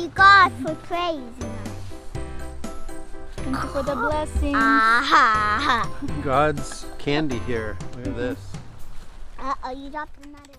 you, God, for praising us. Thank you for the blessings. God's candy here. Look at this. Uh-oh, you dropped another one.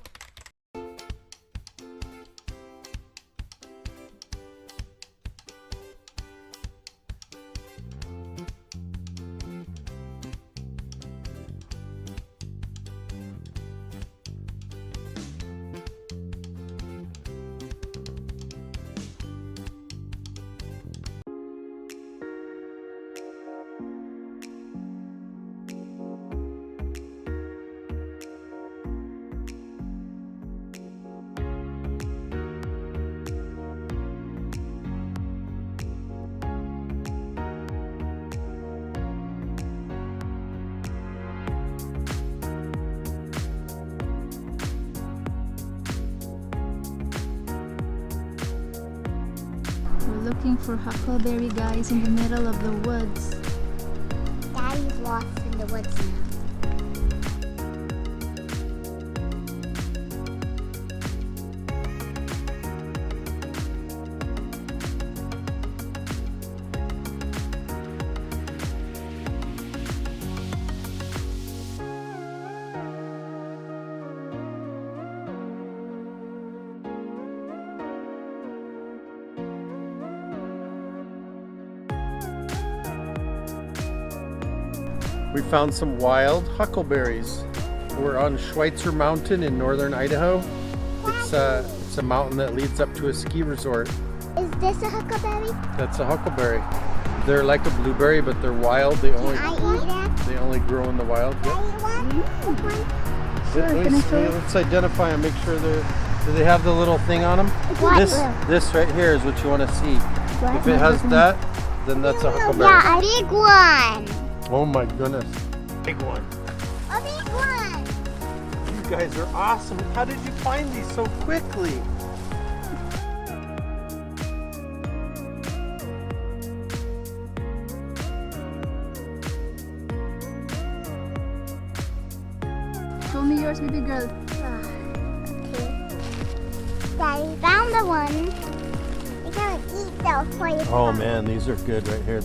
We're looking for huckleberry guys in the middle of the woods. Daddy's lost in the woods now. We found some wild huckleberries. We're on Schweitzer Mountain in northern Idaho. It's a mountain that leads up to a ski resort. Is this a huckleberry? That's a huckleberry. They're like a blueberry, but they're wild. They only Can I eat it? they only grow in the wild. Can I eat one? Let's identify and make sure they're. Do they have the little thing on them? What? This right here is what you want to see. If it has that, then that's a huckleberry. Yeah, a big one. Oh my goodness. Big one. A big one. You guys are awesome. How did you find these so quickly? Show me yours, baby girl. Okay. Daddy found the one. We're gonna eat those for you. Oh man, these are good right here.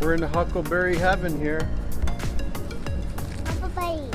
We're in huckleberry heaven here. Huckleberry.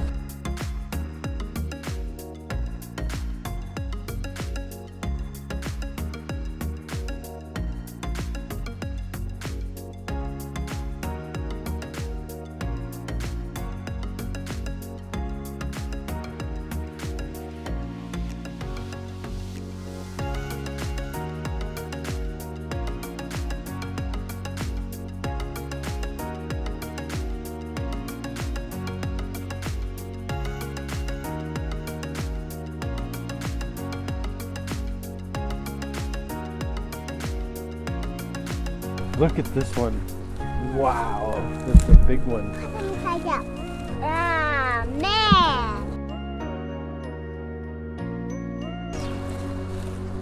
Look at this one. Wow, that's a big one. Ah, man.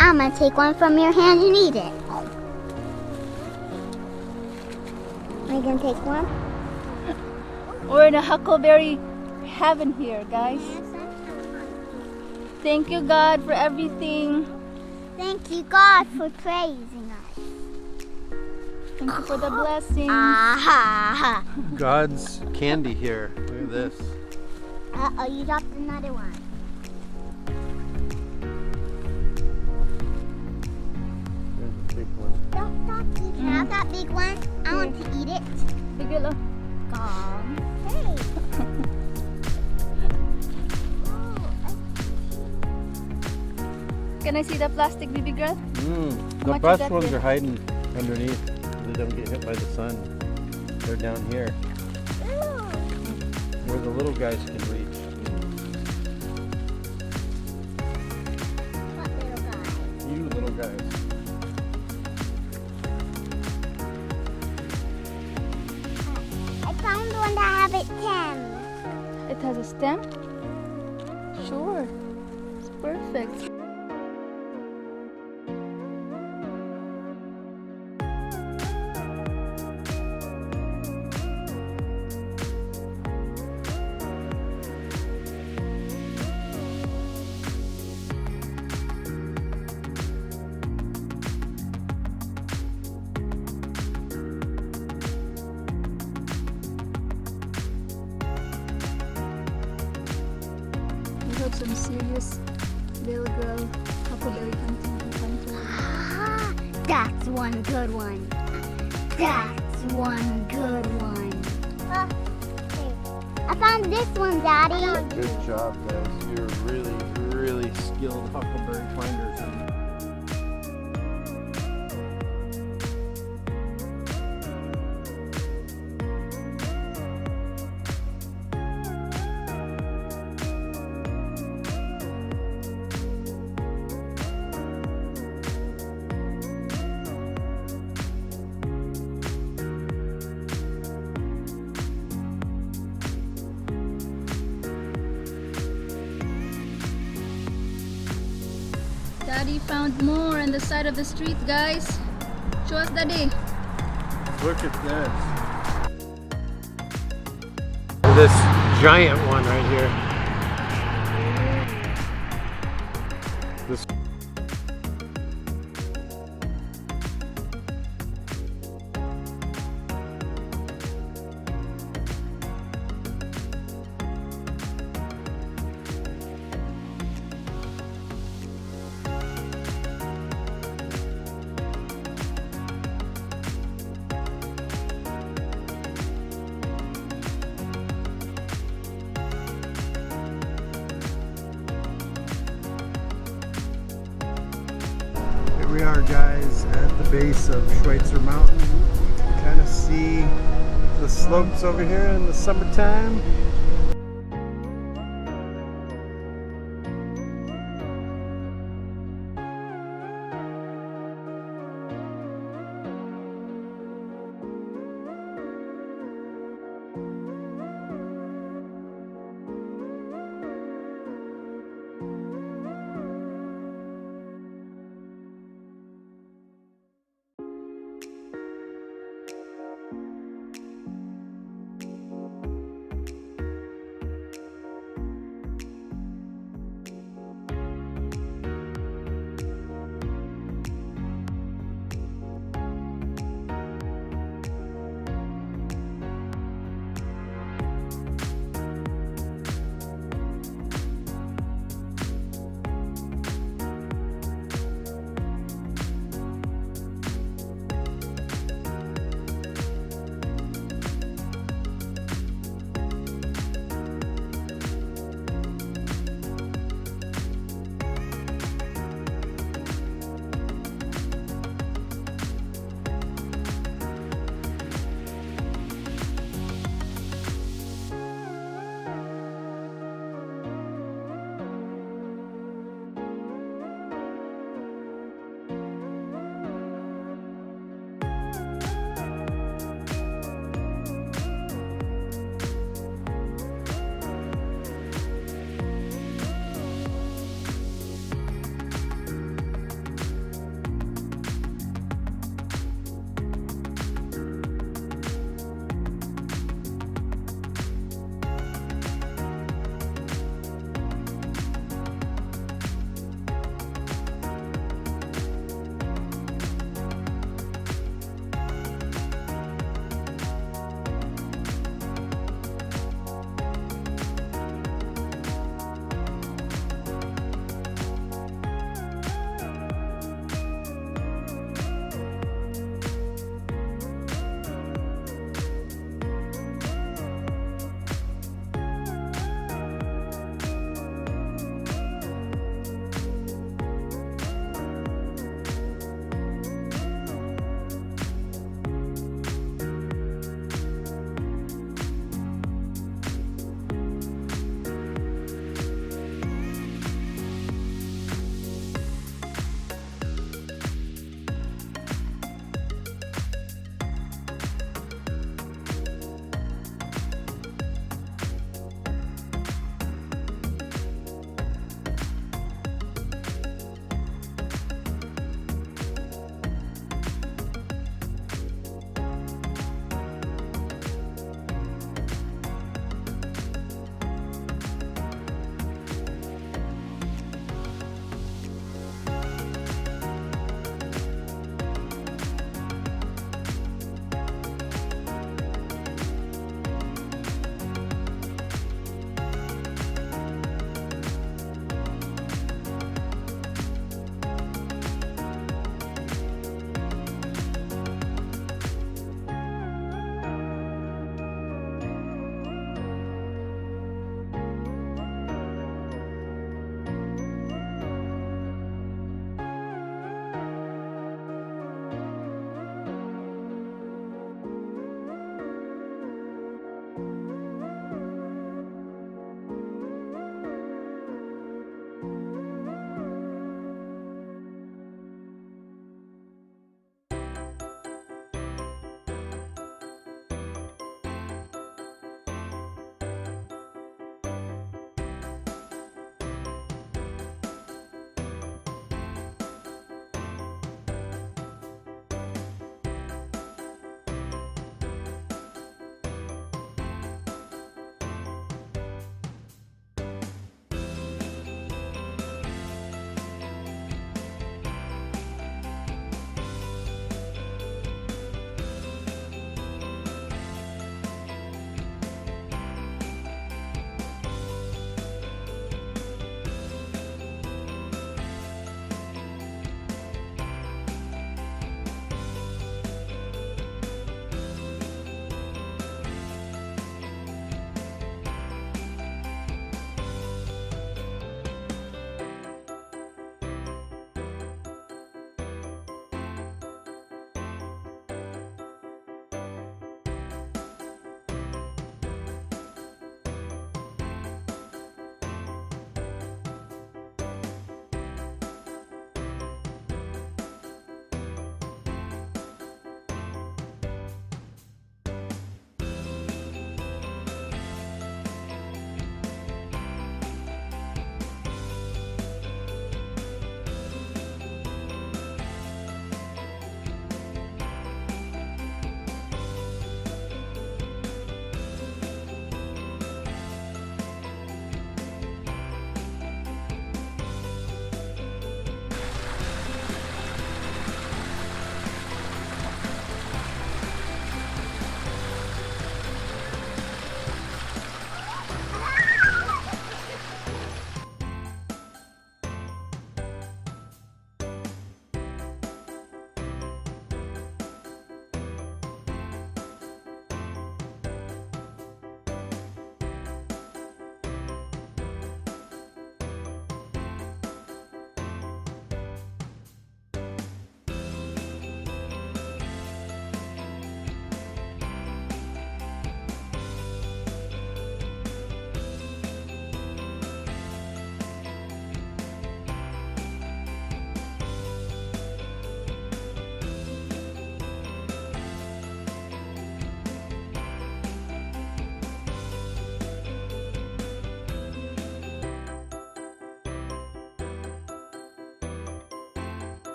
I'm gonna take one from your hand and eat it. Are you gonna take one? We're in a huckleberry heaven here, guys. Thank you, God, for everything. Thank you, God, for praising us. Thank you for the blessings. God's candy here. Look at this. Uh-oh, you dropped another one. There's a big one. Don't stop eating. Can I have that big one? I want to eat it. Big girl, oh. Hey. Can I see the plastic, baby girl? The much is best that ones big? are hiding underneath. They don't get hit by the sun. They're down here where the little guys can reach. What little guy? You little guys. I found one that have it stem. It has a stem? Sure. It's perfect. some serious little girl huckleberry hunter. That's one good one. That's one good one. I found this one, Daddy. Good job, guys. You're really, really skilled huckleberry finders. Daddy found more on the side of the street, guys. Show us, Daddy. Look at this. This giant one right here. This. Here we are, guys, at the base of Schweitzer Mountain. You can kind of see the slopes over here in the summertime.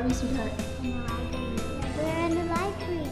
are we, sweetheart? In the library. We're in the library.